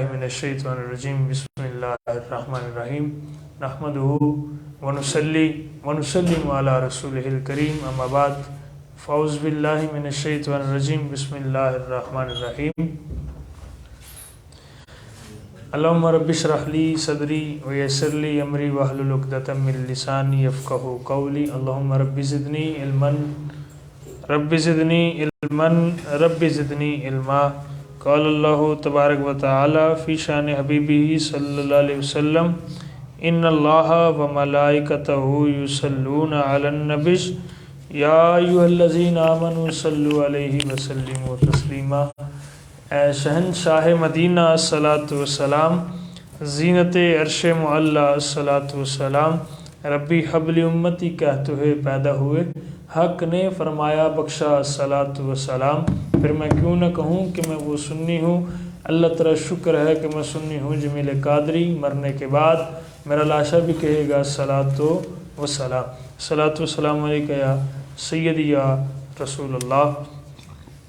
من الشیطان الرجیم بسم اللہ الرحمن الرحیم نحمدہ ونصلی ونسلم علی رسولہ الکریم اما بعد فاعوذ باللہ من الشیطان الرجیم بسم اللہ الرحمن الرحیم اللہم رب اشرح لی صدری ویسر لی امری واحلل عقدۃ من لسانی یفقہوا قولی اللہم رب زدنی علما رب زدنی علما رب زدنی علما قال اللہ تبارک و تعالی فی شان حبیبہ صلی اللہ علیہ وسلم ان اللہ و ملائکتہ یصلون علی النبی یا ایھا الذین آمنوا صلوا علیہ وسلموا تسلیما۔ اے شہنشاہ مدینہ الصلاۃ والسلام، زینت عرش معلی الصلاۃ والسلام، ربی حبل امتی کہتے ہوئے پیدا ہوئے، حق نے فرمایا بخشا الصلاۃ والسلام، پھر میں کیوں نہ کہوں کہ میں وہ سنی ہوں۔ اللہ تعالیٰ شکر ہے کہ میں سنی ہوں جمیل قادری، مرنے کے بعد میرا لاشا بھی کہے گا الصلاۃ والسلام۔ الصلاۃ والسلام علیکہ یا سیدی یا رسول اللہ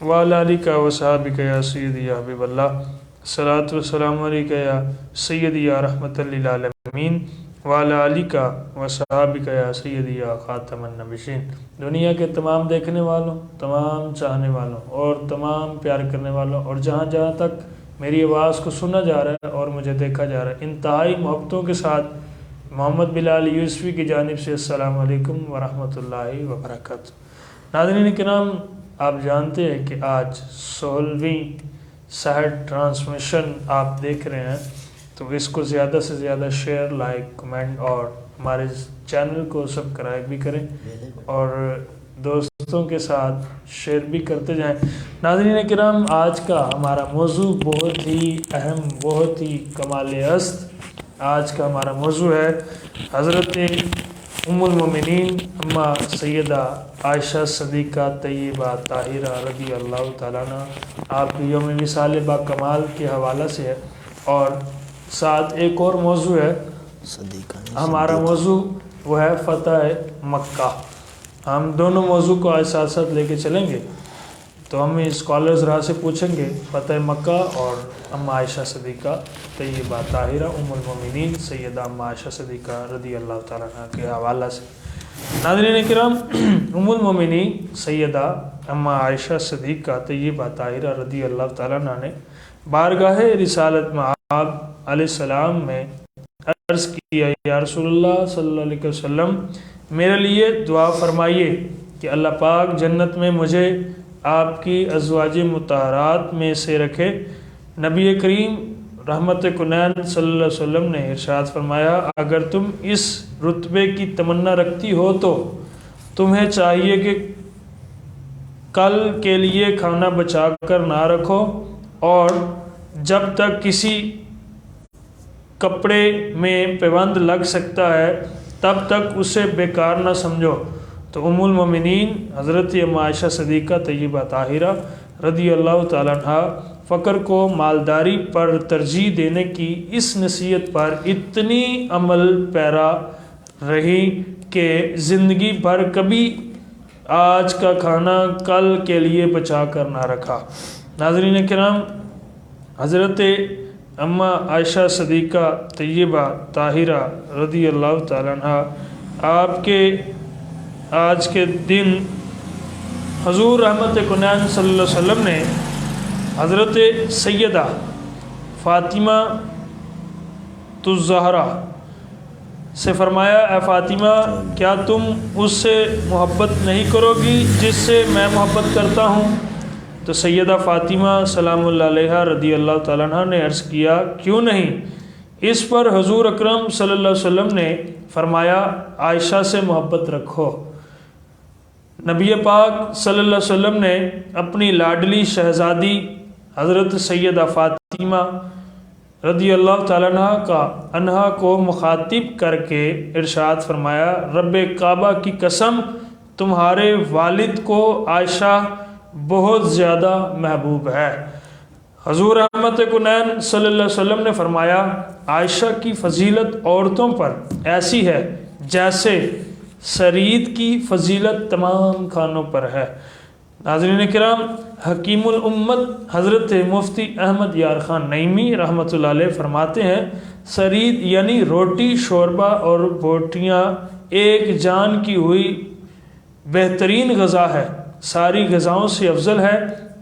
وعلی آلک و صحابک یا سیدی یا حبیب اللہ۔ الصلاۃ والسلام علیکہ یا سیدی یا رحمۃ للعالمین وعلی آلک و صحابک یا سیدی یا خاتم النبیین۔ دنیا کے تمام دیکھنے والوں، تمام چاہنے والوں اور تمام پیار کرنے والوں، اور جہاں جہاں تک میری آواز کو سنا جا رہا ہے اور مجھے دیکھا جا رہا ہے، انتہائی محبتوں کے ساتھ محمد بلال یوسفی کی جانب سے السلام علیکم ورحمۃ اللہ وبرکاتہ۔ ناظرین کرام، آپ جانتے ہیں کہ آج 16ویں سحر ٹرانسمیشن آپ دیکھ رہے ہیں، تو اس کو زیادہ سے زیادہ شیئر، لائک، کمنٹ اور ہمارے چینل کو سبسکرائب بھی کریں اور دوستوں کے ساتھ شیئر بھی کرتے جائیں۔ ناظرین کرام، آج کا ہمارا موضوع بہت ہی اہم، بہت ہی کمال است۔ آج کا ہمارا موضوع ہے حضرت ام المومنین اما سیدہ عائشہ صدیقہ طیبہ طاہرہ رضی اللہ تعالیٰ عنہ، آپ کی یوم وصال با کمال کے حوالہ سے ہے، اور ساتھ ایک اور موضوع ہے ہمارا موضوع، وہ ہے فتح مکہ۔ ہم دونوں موضوع کو آج ساتھ ساتھ لے کے چلیں گے، تو ہم اسکالرز راہ سے پوچھیں گے فتح مکہ اور اما عائشہ صدیقہ طیبہ طاہرہ ام المومنین سیدہ اما عائشہ صدیقہ رضی اللہ تعالیٰ عنہ کے حوالہ سے۔ ناظرین کرام، ام المومنین سیدہ اما عائشہ صدیقہ طیبہ طاہرہ رضی اللہ تعالیٰ عنہ نے بارگاہ رسالت میں آپ علیہ السلام میں عرض کیا، یا رسول اللہ صلی اللہ علیہ وسلم، میرے لیے دعا فرمائیے کہ اللہ پاک جنت میں مجھے آپ کی ازواج مطہرات میں سے رکھے۔ نبی کریم رحمت کنین صلی اللہ علیہ وسلم نے ارشاد فرمایا، اگر تم اس رتبے کی تمنا رکھتی ہو تو تمہیں چاہیے کہ کل کے لیے کھانا بچا کر نہ رکھو، اور جب تک کسی کپڑے میں پیوند لگ سکتا ہے تب تک اسے بیکار نہ سمجھو۔ تو ام المومنین حضرت اما عائشہ صدیقہ طیبہ طاہرہ رضی اللہ تعالیٰ عنہ فقر کو مالداری پر ترجیح دینے کی اس نصیحت پر اتنی عمل پیرا رہی کہ زندگی بھر کبھی آج کا کھانا کل کے لیے بچا کر نہ رکھا۔ ناظرین کرام، حضرت اما عائشہ صدیقہ طیبہ طاہرہ رضی اللہ تعالیٰ عنہ، آپ کے آج کے دن حضور رحمت کنین صلی اللہ علیہ وسلم نے حضرت سیدہ فاطمہ الزہرا سے فرمایا، اے فاطمہ، کیا تم اس سے محبت نہیں کرو گی جس سے میں محبت کرتا ہوں؟ تو سیدہ فاطمہ سلام اللہ علیہا رضی اللہ تعالیٰ عنہ نے عرض کیا، کیوں نہیں؟ اس پر حضور اکرم صلی اللہ علیہ وسلم نے فرمایا، عائشہ سے محبت رکھو۔ نبی پاک صلی اللہ علیہ وسلم نے اپنی لاڈلی شہزادی حضرت سیدہ فاطمہ رضی اللہ تعالیٰ عنہ کو مخاطب کر کے ارشاد فرمایا، رب کعبہ کی قسم، تمہارے والد کو عائشہ بہت زیادہ محبوب ہے۔ حضور رحمت کنین صلی اللہ علیہ وسلم نے فرمایا، عائشہ کی فضیلت عورتوں پر ایسی ہے جیسے سرید کی فضیلت تمام کھانوں پر ہے۔ ناظرین کرام، حکیم الامت حضرت مفتی احمد یار خان نعیمی رحمۃ اللہ علیہ فرماتے ہیں سرید یعنی روٹی، شوربہ اور بوٹیاں ایک جان کی ہوئی بہترین غذا ہے، ساری غذاؤں سے افضل ہے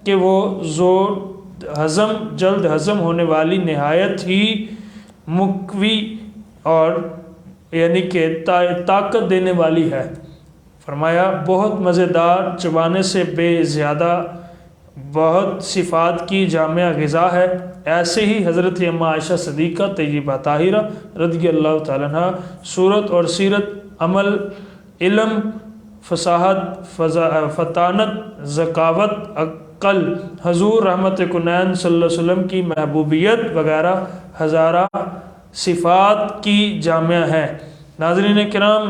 کہ وہ زور ہضم، جلد ہضم ہونے والی، نہایت ہی مقوی اور یعنی کہ طاقت دینے والی ہے۔ فرمایا بہت مزیدار، چبانے سے بے زیادہ، بہت صفات کی جامع غذا ہے۔ ایسے ہی حضرت اماں عائشہ صدیقہ طیبہ طاہرہ رضی اللہ تعالیٰ عنہ صورت اور سیرت، عمل، علم، فصاحت، فطانت، ذکاوت، عقل، حضور رحمت کنین صلی اللہ علیہ وسلم کی محبوبیت وغیرہ ہزارہ صفات کی جامع ہے۔ ناظرین کرام،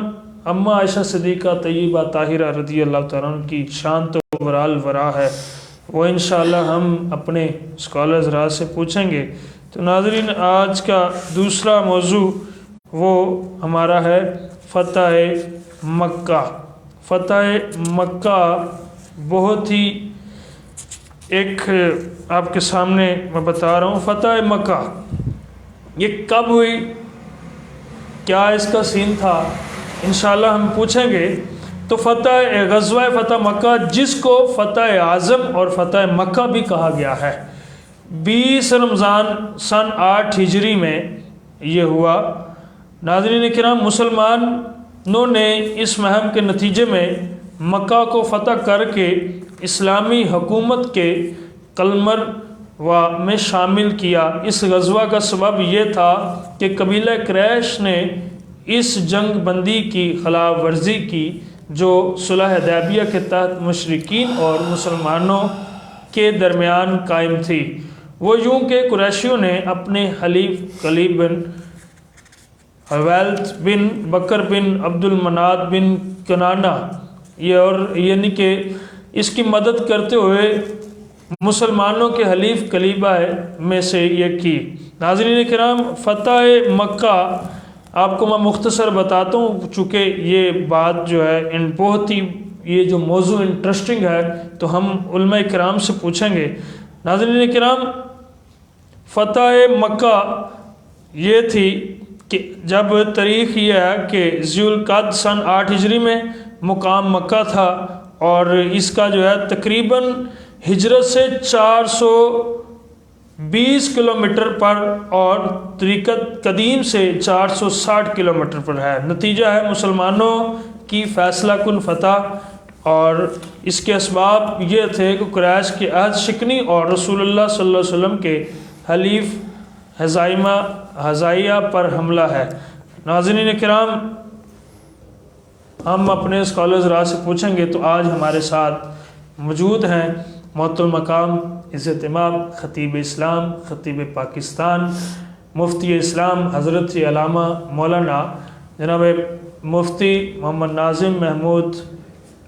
اماں عائشہ صدیقہ طیبہ طاہرہ رضی اللہ تعالیٰ عنہ کی شان تو برال ورا ہے، وہ انشاءاللہ ہم اپنے اسکالرز راز سے پوچھیں گے۔ تو ناظرین، آج کا دوسرا موضوع وہ ہمارا ہے فتح مکہ۔ فتح مکہ بہت ہی ایک آپ کے سامنے میں بتا رہا ہوں، فتح مکہ یہ کب ہوئی، کیا اس کا سین تھا، انشاءاللہ ہم پوچھیں گے۔ تو غزوہ فتح مکہ، جس کو فتح اعظم اور فتح مکہ بھی کہا گیا ہے، 20 رمضان سن 8 ہجری میں یہ ہوا۔ ناظرین کرام، مسلمانوں نے اس مہم کے نتیجے میں مکہ کو فتح کر کے اسلامی حکومت کے قلمرو میں شامل کیا۔ اس غزوہ کا سبب یہ تھا کہ قبیلہ قریش نے اس جنگ بندی کی خلاف ورزی کی جو صلح حدیبیہ کے تحت مشرکین اور مسلمانوں کے درمیان قائم تھی۔ وہ یوں کہ قریشیوں نے اپنے حلیف قلیب بن حویلد بن بکر بن عبد المنات بن کنانہ اور یعنی کہ اس کی مدد کرتے ہوئے مسلمانوں کے حلیف قلیبہ میں سے یہ کی۔ ناظرین کرام، فتح مکہ آپ کو میں مختصر بتاتا ہوں، چونکہ یہ بات جو ہے بہت ہی یہ جو موضوع انٹرسٹنگ ہے تو ہم علماء کرام سے پوچھیں گے۔ ناظرین کرام، فتح مکہ یہ تھی کہ جب تاریخ یہ ہے کہ ذی القعدہ سن 8 ہجری میں مقام مکہ تھا، اور اس کا جو ہے تقریباً ہجرت سے 420 کلومیٹر پر اور طریقت قدیم سے 460 کلومیٹر پر ہے۔ نتیجہ ہے مسلمانوں کی فیصلہ کن فتح، اور اس کے اسباب یہ تھے کہ قریش کے عہد شکنی اور رسول اللہ صلی اللہ علیہ وسلم کے حلیف حذائیہ پر حملہ ہے۔ ناظرین کرام، ہم اپنے اسکالرز راز سے پوچھیں گے تو آج ہمارے ساتھ موجود ہیں معطل مقام عزت امام خطیب اسلام، خطیب پاکستان، مفتی اسلام حضرت علامہ مولانا جناب مفتی محمد ناظم محمود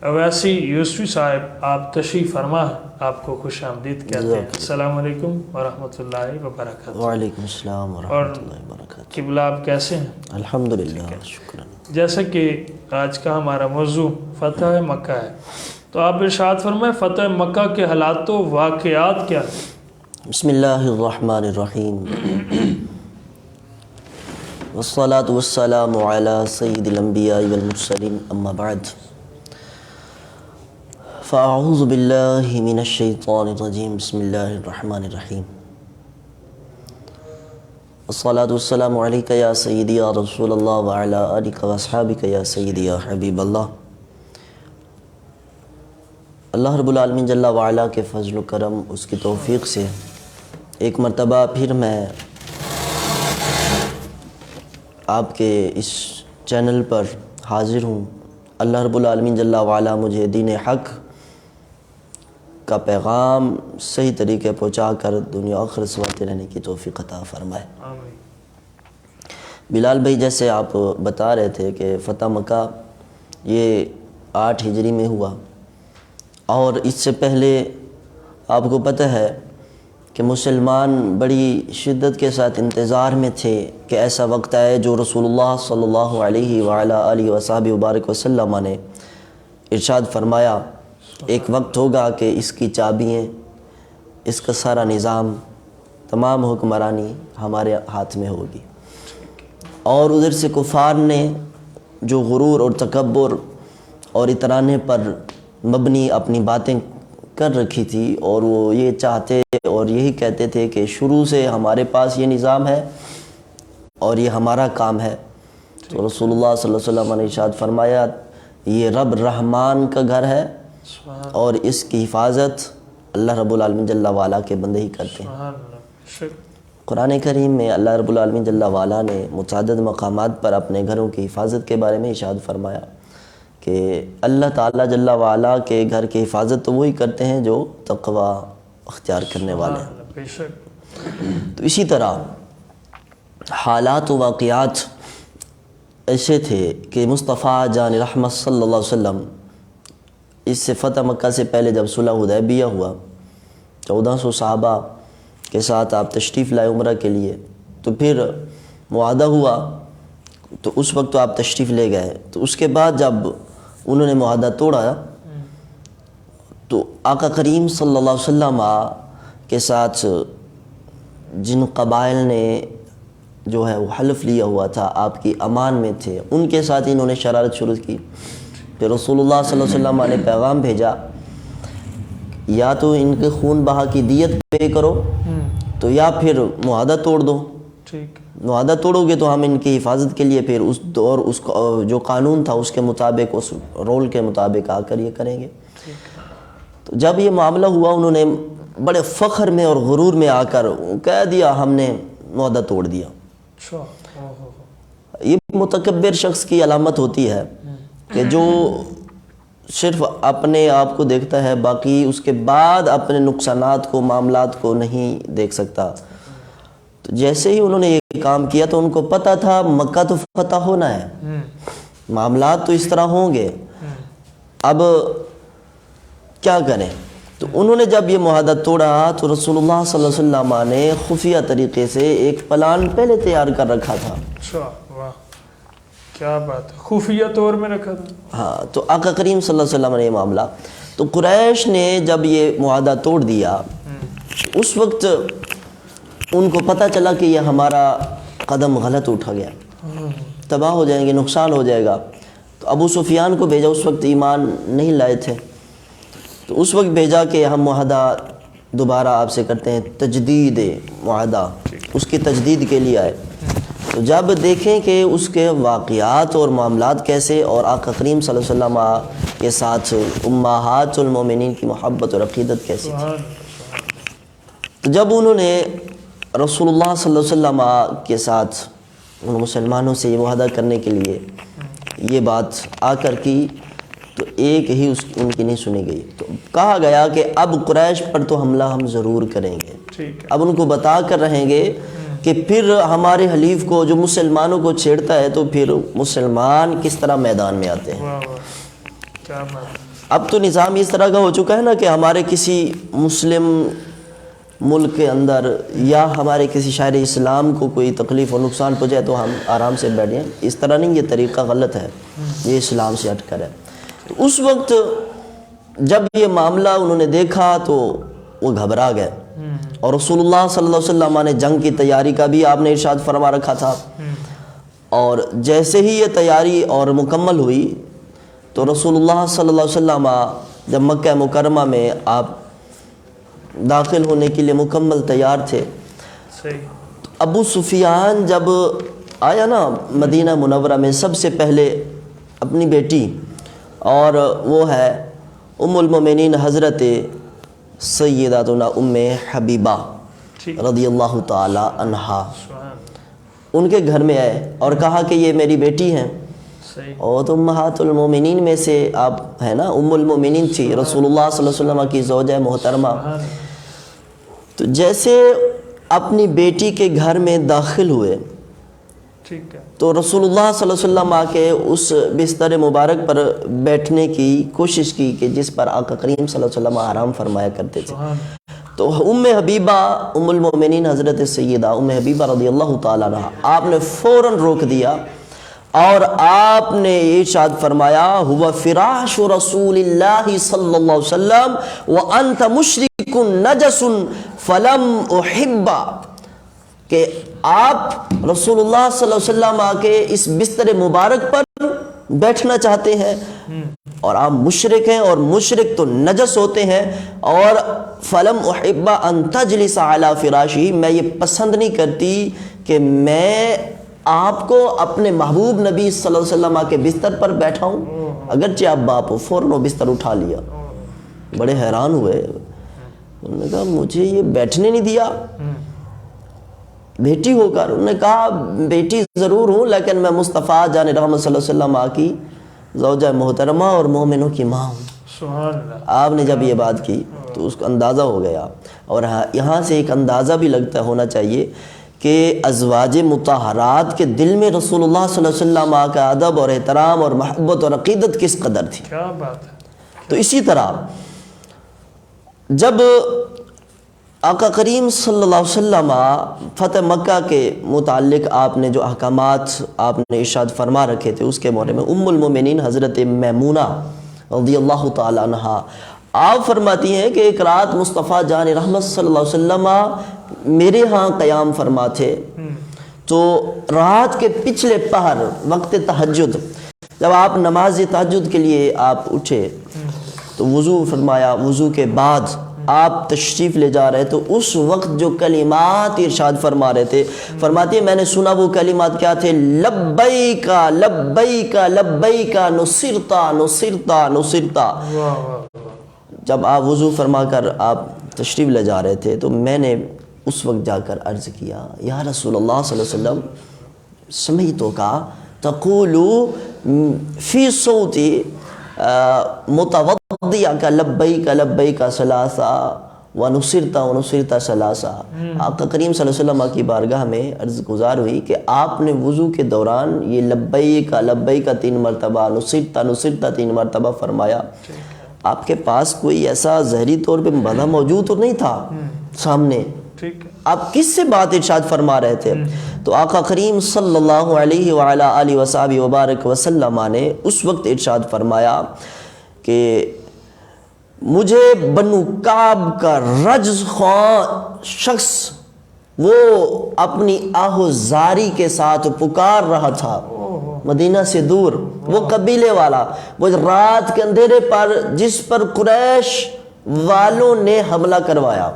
اویسی یوسفی صاحب، آپ تشریف فرما، آپ کو خوش آمدید کہتے ہیں۔ السلام علیکم ورحمۃ اللہ وبرکاتہ۔ وعلیکم السلام ورحمۃ اللہ وبرکاتہ۔ قبلہ، آپ کیسے ہیں؟ الحمدللہ، شکرا۔ جیسا کہ آج کا ہمارا موضوع فتح مکہ ہے، تو آپ ارشاد فرمائیں فتح مکہ کے حالات و واقعات کیا ہیں؟ بسم اللہ الرحمن الرحیم، والصلاة والسلام علی سید الانبیاء والمرسلین، اما بعد، فاعوذ باللہ من الشیطان الرجیم، بسم اللہ الرحمن الرحیم، والصلاة والسلام علیکہ یا سیدی یا رسول اللہ وعلی آلکہ واصحابکہ یا سیدی یا حبیب اللہ۔ اللہ رب العالمین جل وعلا کے فضل و کرم، اس کی توفیق سے ایک مرتبہ پھر میں آپ کے اس چینل پر حاضر ہوں۔ اللہ رب العالمین جل وعلا مجھے دین حق کا پیغام صحیح طریقے پہنچا کر دنیا آخرت سنواتے رہنے کی توفیق عطا فرمائے۔ بلال بھائی، جیسے آپ بتا رہے تھے کہ فتح مکہ یہ 8 ہجری میں ہوا، اور اس سے پہلے آپ کو پتہ ہے کہ مسلمان بڑی شدت کے ساتھ انتظار میں تھے کہ ایسا وقت آئے جو رسول اللہ صلی اللہ علیہ وآلہ وصحبہ وبارک وسلم نے ارشاد فرمایا ایک وقت ہوگا کہ اس کی چابیاں، اس کا سارا نظام، تمام حکمرانی ہمارے ہاتھ میں ہوگی۔ اور ادھر سے کفار نے جو غرور اور تکبر اور اترانے پر مبنی اپنی باتیں کر رکھی تھی، اور وہ یہ چاہتے اور یہی کہتے تھے کہ شروع سے ہمارے پاس یہ نظام ہے اور یہ ہمارا کام ہے، تو رسول اللہ صلی اللہ علیہ وسلم نے ارشاد فرمایا یہ رب رحمان کا گھر ہے اور اس کی حفاظت اللہ رب العالمین جل وعلا کے بندے ہی کرتے ہیں۔ قرآن کریم میں اللہ رب العالمین جل وعلا نے متعدد مقامات پر اپنے گھروں کی حفاظت کے بارے میں ارشاد فرمایا کہ اللہ تعالیٰ جل وعلا کے گھر کی حفاظت تو وہی کرتے ہیں جو تقوی اختیار کرنے والے ہیں۔ تو اسی طرح حالات و واقعات ایسے تھے کہ مصطفیٰ جان رحمت صلی اللہ علیہ وسلم اس سے فتح مکہ سے پہلے جب صلح حدیبیہ ہوا، 1400 صحابہ کے ساتھ آپ تشریف لائے عمرہ کے لیے، تو پھر معاہدہ ہوا، تو اس وقت تو آپ تشریف لے گئے، تو اس کے بعد جب انہوں نے معاہدہ توڑا تو آقا کریم صلی اللہ علیہ وسلم کے ساتھ جن قبائل نے جو ہے وہ حلف لیا ہوا تھا، آپ کی امان میں تھے، ان کے ساتھ انہوں نے شرارت شروع کی۔ پھر رسول اللہ صلی اللہ علیہ وسلم نے پیغام بھیجا یا تو ان کے خون بہا کی دیت پے کرو تو یا پھر معاہدہ توڑ دو۔ معاہدہ توڑو گے تو ہم ان کی حفاظت کے لیے پھر اس دور اس جو قانون تھا اس کے مطابق، اس رول کے مطابق آ کر یہ کریں گے۔ تو جب یہ معاملہ ہوا انہوں نے بڑے فخر میں اور غرور میں آ کر کہہ دیا ہم نے معاہدہ توڑ دیا۔ یہ متکبر شخص کی علامت ہوتی ہے کہ جو صرف اپنے آپ کو دیکھتا ہے، باقی اس کے بعد اپنے نقصانات کو، معاملات کو نہیں دیکھ سکتا۔ تو جیسے ہی انہوں نے یہ کام کیا تو ان کو پتہ تھا مکہ تو فتح ہونا ہے، معاملات تو اس طرح ہوں گے، اب کیا کریں؟ تو انہوں نے جب یہ معاہدہ توڑا تو رسول اللہ صلی اللہ علیہ وسلم نے خفیہ طریقے سے ایک پلان پہلے تیار کر رکھا تھا۔ واہ کیا بات ہے، خفیہ طور میں رکھا تھا۔ ہاں، تو آقا کریم صلی اللہ علیہ وسلم نے یہ معاملہ، تو قریش نے جب یہ معاہدہ توڑ دیا اس وقت ان کو پتہ چلا کہ یہ ہمارا قدم غلط اٹھا گیا، تباہ ہو جائیں گے، نقصان ہو جائے گا۔ تو ابو سفیان کو بھیجا، اس وقت ایمان نہیں لائے تھے، تو اس وقت بھیجا کہ ہم معاہدہ دوبارہ آپ سے کرتے ہیں، تجدید معاہدہ، اس کی تجدید کے لیے آئے۔ تو جب دیکھیں کہ اس کے واقعات اور معاملات کیسے، اور آقا کریم صلی اللہ علیہ وسلم کے ساتھ امہات المومنین کی محبت اور عقیدت کیسی تھی، تو جب انہوں نے رسول اللہ صلی اللہ علیہ وسلم کے ساتھ ان مسلمانوں سے یہ معاہدہ کرنے کے لیے یہ بات آ کر کی تو ایک ہی ان کی نہیں سنی گئی، تو کہا گیا کہ اب قریش پر تو حملہ ہم ضرور کریں گے۔ اب ان کو بتا کر رہیں گے کہ پھر ہمارے حلیف کو جو مسلمانوں کو چھیڑتا ہے تو پھر مسلمان کس طرح میدان میں آتے ہیں۔ اب تو نظام اس طرح کا ہو چکا ہے نا کہ ہمارے کسی مسلم ملک کے اندر یا ہمارے کسی شاعر اسلام کو کوئی تکلیف و نقصان پہنچے تو ہم آرام سے بیٹھ جائیں، اس طرح نہیں، یہ طریقہ غلط ہے، یہ اسلام سے ہٹ کر ہے۔ تو اس وقت جب یہ معاملہ انہوں نے دیکھا تو وہ گھبرا گئے، اور رسول اللہ صلی اللہ علیہ وسلم نے جنگ کی تیاری کا بھی آپ نے ارشاد فرما رکھا تھا، اور جیسے ہی یہ تیاری اور مکمل ہوئی تو رسول اللہ صلی اللہ علیہ وسلم جب مکہ مکرمہ میں آپ داخل ہونے کے لیے مکمل تیار تھے، تو ابو سفیان جب آیا نا مدینہ منورہ میں، سب سے پہلے اپنی بیٹی، اور وہ ہے ام المومنین حضرت سیداتنا ام حبیبہ رضی اللہ تعالی عنہا، ان کے گھر میں آئے اور کہا کہ یہ میری بیٹی ہیں، اور تو امہات المومنین میں سے آپ ہیں نا، ام المومنین تھی، رسول اللہ صلی اللہ علیہ وسلم کی زوجہ محترمہ۔ تو جیسے اپنی بیٹی کے گھر میں داخل ہوئے تو رسول اللہ صلی اللہ علیہ وسلم آ کے اس بستر مبارک پر بیٹھنے کی کوشش کی کہ جس پر آقا کریم صلی اللہ علیہ وسلم آرام فرمایا کرتے تھے، تو ام حبیبہ ام المومنین حضرت سیدہ ام حبیبہ رضی اللہ تعالیٰ عنہ، آپ نے فوراً روک دیا اور آپ نے ارشاد فرمایا ہوا فراش رسول اللہ صلی اللہ علیہ وسلم وانت مشرک نجس فلم احبا، کہ آپ رسول اللہ صلی اللہ علیہ وسلم آ کے اس بستر مبارک پر بیٹھنا چاہتے ہیں اور آپ مشرک ہیں، اور مشرک تو نجس ہوتے ہیں، اور فلم احبا ان تجلس علی فراشی، میں یہ پسند نہیں کرتی کہ میں آپ کو اپنے محبوب نبی صلی اللہ علیہ وسلم کے بستر پر بیٹھا ہوں، اگرچہ آپ باپ ہو، فوراً وہ بستر اٹھا لیا۔ بڑے حیران ہوئے، انہوں نے کہا مجھے یہ بیٹھنے نہیں دیا بیٹی ہو کر؟ انہوں نے کہا بیٹی ضرور ہوں، لیکن میں مصطفیٰ جان رحمت صلی اللہ علیہ وسلم کی زوجہ محترمہ اور مومنوں کی ماں ہوں۔ سبحان اللہ۔ آپ نے جب یہ بات کی تو اس کو اندازہ ہو گیا، اور یہاں سے ایک اندازہ بھی لگتا ہونا چاہیے کہ ازواج مطہرات کے دل میں رسول اللہ صلی اللہ علیہ وسلم کا ادب اور احترام اور محبت اور عقیدت کس قدر تھی۔ کیا بات ہے۔ تو اسی طرح جب آقا کریم صلی اللہ علیہ وسلم فتح مکہ کے متعلق آپ نے جو احکامات آپ نے ارشاد فرما رکھے تھے، اس کے بارے میں ام المومنین حضرت میمونہ رضی اللہ تعالی عنہا آپ فرماتی ہیں کہ ایک رات مصطفیٰ جان رحمت صلی اللہ علیہ وسلم میرے ہاں قیام فرما تھے، تو رات کے پچھلے پہر وقت تہجد جب آپ نماز تہجد کے لیے آپ اٹھے تو وضو فرمایا، وضو کے بعد آپ تشریف لے جا رہے تو اس وقت جو کلمات ارشاد فرما رہے تھے، فرماتے ہیں میں نے سنا وہ کلمات کیا تھے، لبیک لبیک لبیک نصرتا نصرتا نصرتا۔ جب آپ وضو فرما کر آپ تشریف لے جا رہے تھے تو میں نے اس وقت جا کر عرض کیا یا رسول اللہ صلی اللہ علیہ وسلم سمیتو کا تقولو فی صوتی متوضیہ کا لبیک لبیک ثلاثہ ونصرتا ونصرتا ثلاثہ۔ آقا کریم صلی اللہ علیہ وسلم کی بارگاہ میں عرض گزار ہوئی کہ آپ نے وضو کے دوران یہ لبیک لبیک 3 مرتبہ، نصرتا نصرتا 3 مرتبہ فرمایا، آپ کے پاس کوئی ایسا ظاہری طور پہ بندہ موجود تو نہیں تھا سامنے، آپ کس سے بات ارشاد فرما رہے تھے؟ تو آقا کریم صلی اللہ علیہ وعلی آلہ وصحبہ وبارک وسلم نے اس وقت ارشاد فرمایا کہ مجھے بنو کعب کا رجز خواہ شخص وہ اپنی آہو زاری کے ساتھ پکار رہا تھا مدینہ سے دور، وہ قبیلے والا، وہ رات کے اندھیرے پر جس پر قریش والوں نے حملہ کروایا،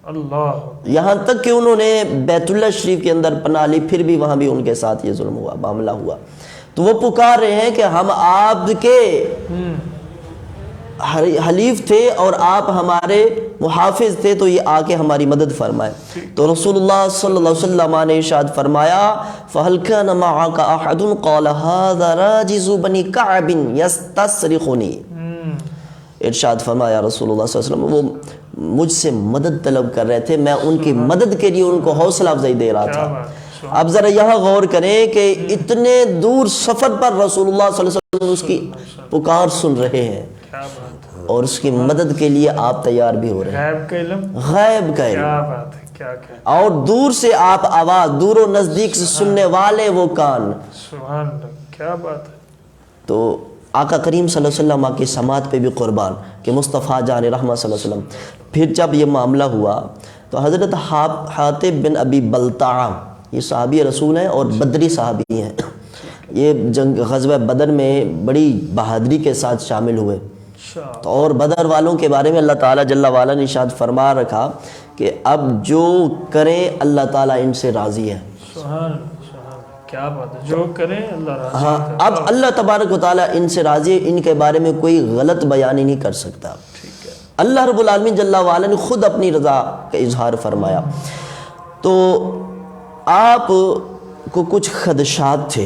اللہ، یہاں تک کہ انہوں نے بیت اللہ شریف کے اندر پناہ لی، پھر بھی وہاں بھی ان کے ساتھ یہ ظلم ہوا، معاملہ ہوا، تو وہ پکار رہے ہیں کہ ہم آپ کے حلیف تھے اور آپ ہمارے محافظ تھے، تو یہ آ کے ہماری مدد فرمائے۔ تو رسول اللہ صلی اللہ علیہ وسلم نے ارشاد فرمایا فَهَلْ كَانَ مَعَكَ أَحَدٌ قَالَ هَذَا رَاجِزُ بَنِي كَعْبٍ يَسْتَصْرِخُنِي، ارشاد فرمایا رسول اللہ صلی اللہ علیہ وسلم وہ مجھ سے مدد طلب کر رہے تھے، میں ان کی مدد کے لیے ان کو حوصلہ افزائی دے رہا تھا۔ اب ذرا یہاں غور کریں کہ اتنے دور سفر پر رسول اللہ صلی اللہ علیہ وسلم اس کی پکار سن رہے ہیں اور اس کی مدد کے لیے آپ تیار بھی ہو رہے ہیں، غیب کا علم، اور دور سے آپ آواز، دور و نزدیک سے سننے والے وہ کان، سبحان اللہ، کیا بات ہے۔ تو آقا کریم صلی اللہ علیہ وسلم کی سماعت پہ بھی قربان کہ مصطفیٰ جان رحمت صلی اللہ علیہ وسلم۔ پھر جب یہ معاملہ ہوا تو حضرت حاطب بن ابی بلتعہ، یہ صحابی رسول ہیں اور بدری صحابی ہیں، یہ جنگ غزوہ بدر میں بڑی بہادری کے ساتھ شامل ہوئے، اور بدر والوں کے بارے میں اللہ تعالیٰ جل وعلا نے ارشاد فرما رکھا کہ اب جو کریں اللہ تعالیٰ ان سے راضی ہے۔ سبحان کیا بات ہے، جو کریں اللہ راضی ہے۔ ہاں، اب اللہ تبارک و تعالیٰ ان سے راضی ہے، ان کے بارے میں کوئی غلط بیانی نہیں کر سکتا۔ اللہ رب العالمین جل وعلا نے خود اپنی رضا کا اظہار فرمایا۔ تو آپ کو کچھ خدشات تھے،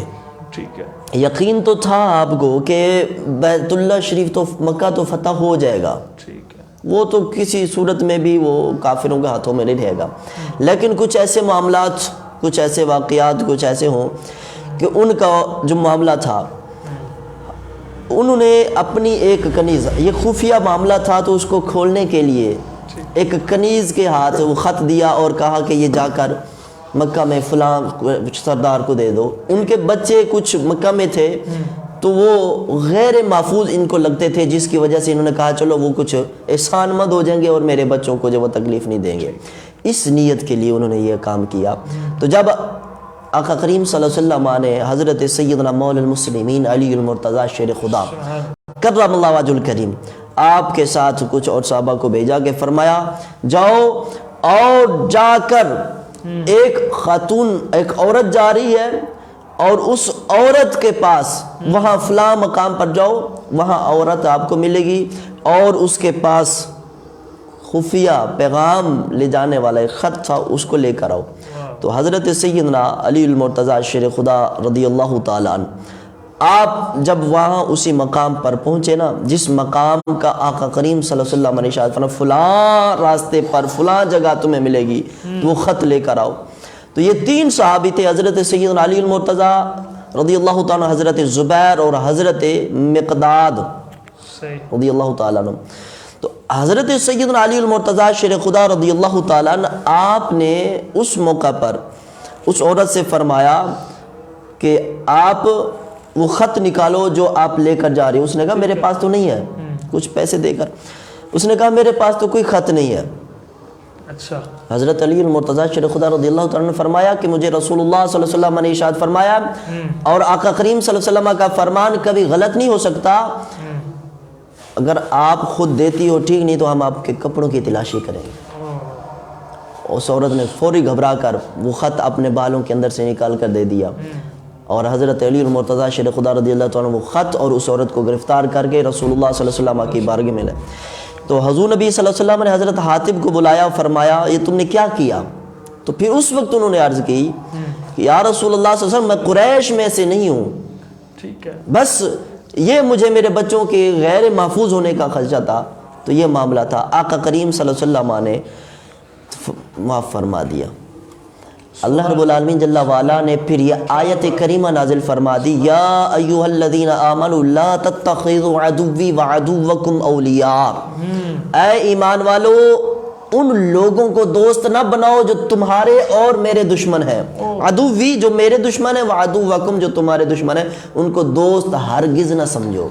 یقین تو تھا آپ کو کہ بیت اللہ شریف تو مکہ تو فتح ہو جائے گا، وہ تو کسی صورت میں بھی وہ کافروں کے ہاتھوں میں نہیں رہے گا، لیکن کچھ ایسے معاملات، کچھ ایسے واقعات، کچھ ایسے ہوں کہ ان کا جو معاملہ تھا، انہوں نے اپنی ایک کنیز، یہ خفیہ معاملہ تھا تو اس کو کھولنے کے لیے ایک کنیز کے ہاتھ وہ خط دیا اور کہا کہ یہ جا کر مکہ میں فلاں سردار کو دے دو. ان کے بچے کچھ مکہ میں تھے تو وہ غیر محفوظ ان کو لگتے تھے، جس کی وجہ سے انہوں نے کہا چلو وہ کچھ احسان مند ہو جائیں گے اور میرے بچوں کو جو وہ تکلیف نہیں دیں گے. اس نیت کے لیے انہوں نے یہ کام کیا. تو جب آقا کریم صلی اللہ علیہ وسلم نے حضرت سیدنا مولا المسلمین علی المرتضیٰ شیر خدا کرم اللہ وجہ الکریم آپ کے ساتھ کچھ اور صحابہ کو بھیجا کہ فرمایا جاؤ اور جا کر ایک خاتون، ایک عورت جا رہی ہے اور اس عورت کے پاس وہاں فلاں مقام پر جاؤ، وہاں عورت آپ کو ملے گی اور اس کے پاس خفیہ پیغام لے جانے والا ایک خط تھا، اس کو لے کر آؤ. تو حضرت سیدنا علی المرتضیٰ شیر خدا رضی اللہ تعالیٰ عنہ آپ جب وہاں اسی مقام پر پہنچے نا، جس مقام کا آقا کریم صلی اللہ علیہ وسلم نے ارشاد فرمایا فلاں راستے پر فلاں جگہ تمہیں ملے گی، وہ خط لے کر آؤ. تو یہ 3 صحابی تھے، حضرت سیدنا علی المرتضیٰ رضی اللہ تعالیٰ عنہ، حضرت زبیر اور حضرت مقداد رضی اللہ تعالیٰ عنہ. تو حضرت سیدنا علی المرتضیٰ شیر خدا رضی اللہ تعالیٰ عنہ آپ نے اس موقع پر اس عورت سے فرمایا کہ آپ وہ خط نکالو جو آپ لے کر جا رہی ہو. اس نے کہا میرے پاس تو نہیں ہے، کچھ پیسے دے کر. اس نے کہا میرے پاس تو کوئی خط نہیں ہے. اچھا. حضرت علی المرتضیٰ شیر خدا رضی اللہ تعالیٰ نے فرمایا کہ مجھے رسول اللہ صلی اللہ علیہ وسلم نے ارشاد فرمایا اور آقا کریم صلی اللہ علیہ وسلم کا فرمان کبھی غلط نہیں ہو سکتا، اگر آپ خود دیتی ہو ٹھیک، نہیں تو ہم آپ کے کپڑوں کی تلاشی کریں گے. اس عورت نے فوری گھبرا کر وہ خط اپنے بالوں کے اندر سے نکال کر دے دیا اور حضرت علی المرتضیٰ شیر خدا رضی اللہ تعالیٰ وہ خط اور اس عورت کو گرفتار کر کے رسول اللہ صلی اللہ علیہ وسلم کی بارگاہ میں لے. تو حضور نبی صلی اللہ علیہ وسلم نے حضرت حاتب کو بلایا اور فرمایا یہ تم نے کیا کیا؟ تو پھر اس وقت انہوں نے عرض کی کہ یا رسول اللہ صلی اللہ علیہ وسلم میں قریش میں سے نہیں ہوں، ٹھیک ہے، بس یہ مجھے میرے بچوں کے غیر محفوظ ہونے کا خدشہ تھا، تو یہ معاملہ تھا. آقا کریم صلی اللہ علیہ وسلم نے معاف فرما دیا. اللہ رب العالمین جل وعلا نے پھر یہ آیت کریمہ نازل فرما دی یا ایھا الذین آمنوا لا تتخذوا عدوی وعدوکم اولیاء. اے ایمان والو ان لوگوں کو دوست نہ بناؤ جو تمہارے اور میرے دشمن ہیں. عدوی جو میرے دشمن ہیں، وعدوکم جو تمہارے دشمن ہیں، ان کو دوست ہرگز نہ سمجھو.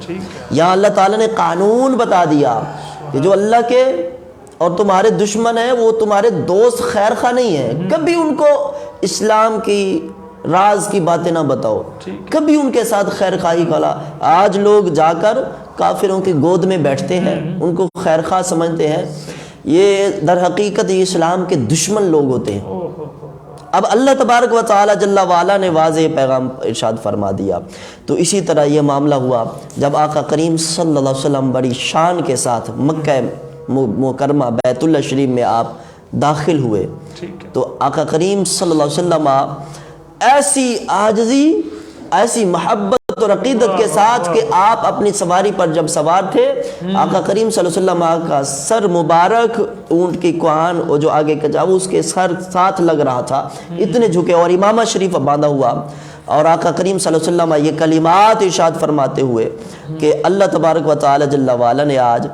یہاں اللہ تعالیٰ نے قانون بتا دیا کہ جو اللہ کے اور تمہارے دشمن ہیں وہ تمہارے دوست خیر خواہ نہیں ہیں. کبھی ان کو اسلام کی راز کی باتیں نہ بتاؤ، کبھی ان کے ساتھ خیر خواہی کھلا. آج لوگ جا کر کافروں کی گود میں بیٹھتے ہیں، ان کو خیر خواہ سمجھتے ہیں. یہ در حقیقت یہ اسلام کے دشمن لوگ ہوتے ہیں. اب اللہ تبارک و تعالی جل وعلا نے واضح پیغام ارشاد فرما دیا. تو اسی طرح یہ معاملہ ہوا جب آقا کریم صلی اللہ علیہ وسلم بڑی شان کے ساتھ مکہ مکرمہ بیت اللہ شریف میں آپ داخل ہوئے. تو آقا کریم صلی اللہ علیہ وسلم ایسی عاجزی، ایسی محبت اور عقیدت کے ساتھ کہ آپ اپنی سواری پر جب سوار تھے، آقا کریم صلی اللہ علیہ وسلم کا سر مبارک اونٹ کی کوہان اور جو آگے کا جاؤ اس کے سر ساتھ لگ رہا تھا، اتنے جھکے اور امامہ شریف باندھا ہوا. اور آقا کریم صلی اللہ علیہ وسلم یہ کلمات ارشاد فرماتے ہوئے کہ اللہ تبارک و تعالی جل وعلا نے آج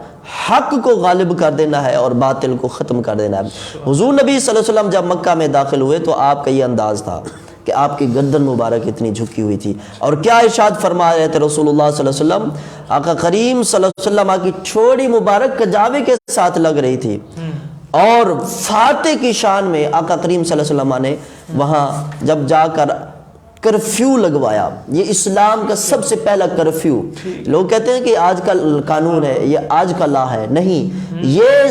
حق کو غالب کر دینا ہے اور باطل کو ختم کر دینا ہے. حضور نبی صلی اللہ علیہ وسلم جب مکہ میں داخل ہوئے تو آپ کا یہ انداز تھا کہ آپ کی گردن مبارک اتنی جھکی ہوئی تھی. اور کیا ارشاد فرما رہے تھے رسول اللہ صلی اللہ علیہ وسلم؟ آقا کریم صلی اللہ علیہ وسلم کی چھوڑی مبارک کجاوے کے ساتھ لگ رہی تھی. اور فاتح کی شان میں آقا کریم صلی اللہ علیہ وسلم نے وہاں جب جا کر کرفیو لگوایا. یہ اسلام کا سب سے پہلا کرفیو. لوگ کہتے ہیں کہ آج کا قانون ہے، یہ آج کا لا ہے. نہیں، یہ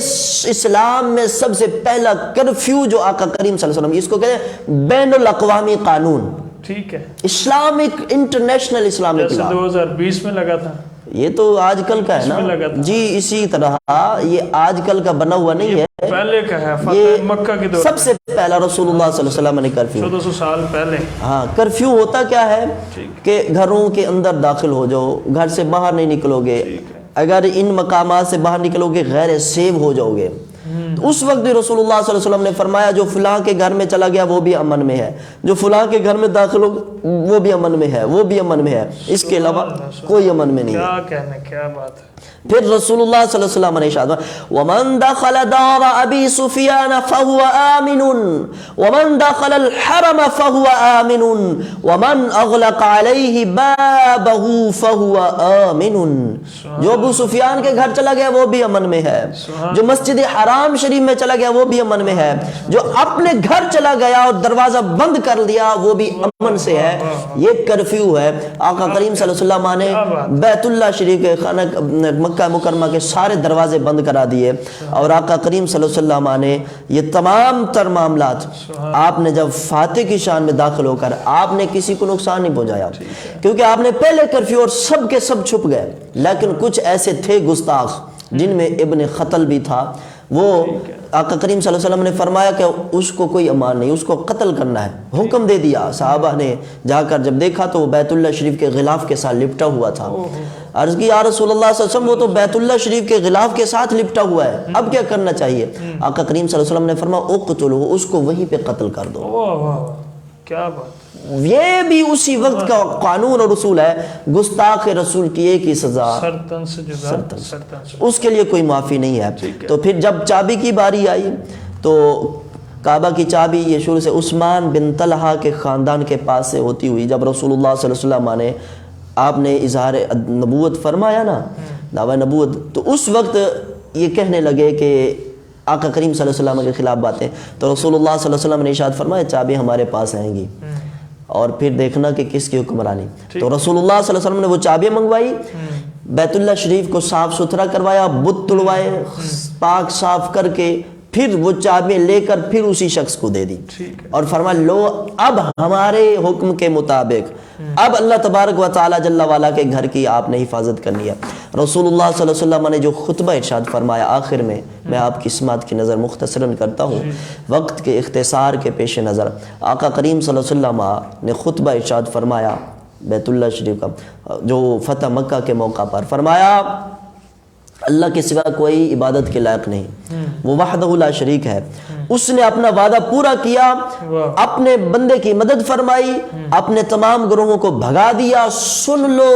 اسلام میں سب سے پہلا کرفیو جو آقا کریم صلی اللہ علیہ وسلم، اس کو کہتے ہیں بین الاقوامی قانون. ٹھیک ہے، اسلامک انٹرنیشنل اسلامک لا. 2020 میں لگا تھا، یہ تو آج کل کا ہے نا جی. اسی طرح یہ آج کل کا بنا ہوا نہیں ہے، پہلے کا ہے. یہ مکہ کی دور سب سے پہلا رسول اللہ صلی اللہ علیہ وسلم نے کرفیو. 1400 سال پہلے. ہاں، کرفیو ہوتا کیا ہے کہ گھروں کے اندر داخل ہو جاؤ، گھر سے باہر نہیں نکلو گے. اگر ان مقامات سے باہر نکلو گے غیر سیو ہو جاؤ گے. تو اس وقت بھی رسول اللہ صلی اللہ علیہ وسلم نے فرمایا جو فلاں کے گھر میں چلا گیا وہ بھی امن میں ہے، جو فلاں کے گھر میں داخل ہو وہ بھی امن میں ہے، وہ بھی امن میں ہے، اس کے علاوہ کوئی امن میں نہیں ہے. کیا کہنا، کیا بات ہے. پھر رسول اللہ صلی اللہ علیہ وسلم نے ارشاد فرمایا وَمَن دَخَلَ دَارَ أَبِي سُفْيَانَ فَهُوَ آمِنٌ وَمَن دَخَلَ الْحَرَمَ فَهُوَ آمِنٌ وَمَن أَغْلَقَ عَلَيْهِ بَابَهُ فَهُوَ آمِنٌ۔ جو ابو سفیان کے گھر چلا گیا وہ بھی امن میں ہے، جو مسجد حرام شریف میں چلا گیا وہ بھی امن میں ہے، جو اپنے گھر چلا گیا اور دروازہ بند کر لیا وہ بھی امن سے ہے۔ یہ کرفیو ہے۔ آقا کریم صلی اللہ علیہ وسلم نے بیت اللہ شریف کے خانہ مکہ مکرمہ کے سارے دروازے بند کرا دیے، اور آقا کریم صلی اللہ علیہ وسلم نے یہ تمام تر معاملات آپ نے جب فاتح کی شان میں داخل ہو کر آپ نے کسی کو نقصان نہیں پہنچایا، کیونکہ آپ نے پہلے کرفیو اور سب کے سب چھپ گئے، لیکن کچھ ایسے تھے گستاخ جن میں ابن قتل بھی تھا، وہ آقا کریم صلی اللہ علیہ وسلم نے فرمایا کہ اس کو کوئی امان نہیں، اس کو قتل کرنا ہے، حکم دے دیا۔ صحابہ نے جا کر جب دیکھا تو وہ بیت اللہ شریف کے غلاف کے ساتھ لپٹا ہوا تھا۔ عرض کی یا رسول اللہ صلی اللہ علیہ وسلم وہ تو بیت اللہ شریف کے غلاف کے ساتھ لپٹا ہوا ہے، اب کیا کرنا چاہیے؟ آقا کریم صلی اللہ علیہ وسلم نے فرمایا اقتلوہ، اس کو وہیں پہ قتل کر دو۔ کیا بات! یہ بھی اسی وقت کا قانون اور اصول ہے، گستاخ رسول کی ایک ہی سزا، سرطن سے جدا، اس کے لیے کوئی معافی نہیں ہے۔ تو پھر جب چابی کی باری آئی تو کعبہ کی چابی یہ شروع سے عثمان بن طلحہ کے خاندان کے پاس سے ہوتی ہوئی جب رسول اللہ صلی اللہ علیہ وسلم نے آپ نے اظہار نبوت فرمایا نا، دعوی نبوت، تو اس وقت یہ کہنے لگے کہ آقا کریم صلی اللہ علیہ وسلم کے خلاف باتیں، تو رسول اللہ صلی اللہ علیہ وسلم نے ارشاد فرمایا چابی ہمارے پاس آئیں گی اور پھر دیکھنا کہ کس کی حکمرانی۔ تو رسول اللہ صلی اللہ علیہ وسلم نے وہ چابیاں منگوائی، بیت اللہ شریف کو صاف ستھرا کروایا، بت توڑوائے، پاک صاف کر کے پھر وہ چابیاں لے کر پھر اسی شخص کو دے دی اور فرمایا لو اب ہمارے حکم کے مطابق اب اللہ تبارک و تعالی جل والا کے گھر کی آپ نے حفاظت کرنی ہے۔ رسول اللہ صلی اللہ علیہ وسلم نے جو خطبہ ارشاد فرمایا آخر میں آپ کی سماعت کی نظر مختصراً کرتا ہوں وقت کے اختصار کے پیش نظر۔ آقا کریم صلی اللہ علیہ وسلم نے خطبہ ارشاد فرمایا بیت اللہ شریف کا جو فتح مکہ کے موقع پر، فرمایا اللہ کے سوا کوئی عبادت کے لائق نہیں، وہ وحدہ لا شریک ہے، اس نے اپنا وعدہ پورا کیا، اپنے بندے کی مدد فرمائی، اپنے تمام گروہوں کو بھگا دیا۔ سن لو،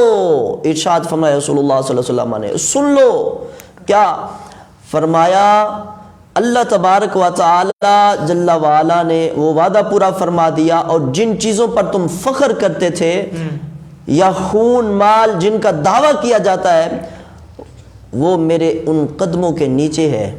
ارشاد فرمایا رسول اللہ صلی اللہ علیہ وسلم نے، سن لو کیا فرمایا؟ اللہ تبارک و تعالی جل وعلا نے وہ وعدہ پورا فرما دیا، اور جن چیزوں پر تم فخر کرتے تھے یا خون مال جن کا دعویٰ کیا جاتا ہے وہ میرے ان قدموں کے نیچے ہے۔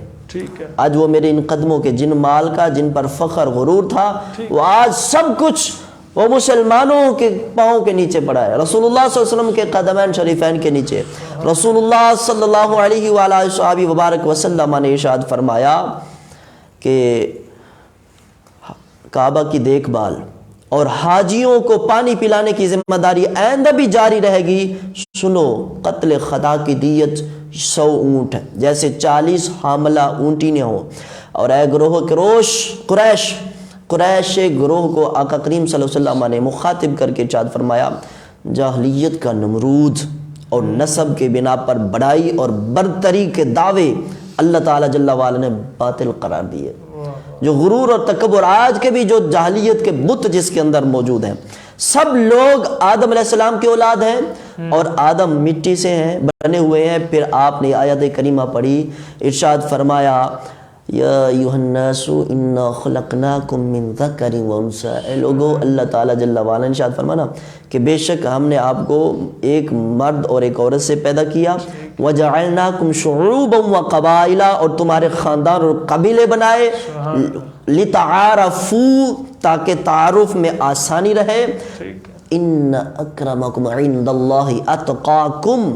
آج وہ میرے ان قدموں کے جن مال کا جن پر فخر غرور تھا وہ آج سب کچھ وہ مسلمانوں کے پاؤں کے نیچے پڑا ہے، رسول اللہ صلی اللہ علیہ وسلم کے قدمین شریفین کے نیچے۔ رسول اللہ صلی اللہ علیہ وآلہ وبارک وسلم نے ارشاد فرمایا کہ کعبہ کی دیکھ بھال اور حاجیوں کو پانی پلانے کی ذمہ داری آئندہ بھی جاری رہے گی۔ سنو، قتل خطا کی دیت 100 اونٹ ہے، جیسے 40 حاملہ اونٹیاں ہوں۔ اور اے گروہ قریش گروہ کو آقا کریم صلی اللہ علیہ وسلم نے مخاطب کر کے ارشاد فرمایا جاہلیت کا نمرود اور نسب کے بنا پر بڑائی اور برتری کے دعوے اللہ تعالیٰ جل وعلا نے باطل قرار دیے۔ جو غرور اور تکبر آج کے بھی جو جاہلیت کے بت جس کے اندر موجود ہیں، سب لوگ آدم علیہ السلام کی اولاد ہیں اور آدم مٹی سے ہیں، بنے ہوئے ہیں۔ پھر آپ نے آیت کریمہ پڑھی، ارشاد فرمایا یا ایھا الناس انا خلقناکم من ذکر و انثی، اے لوگو اللہ تعالیٰ جل وعلا نے ارشاد فرمانا کہ بے شک ہم نے آپ کو ایک مرد اور ایک عورت سے پیدا کیا، وجعلناکم شعوبا وقبائل، اور تمہارے خاندان اور قبیلے بنائے، لتعارفوا تاکہ تعارف میں آسانی رہے، ان اکرمکم عند اللہ اتقاکم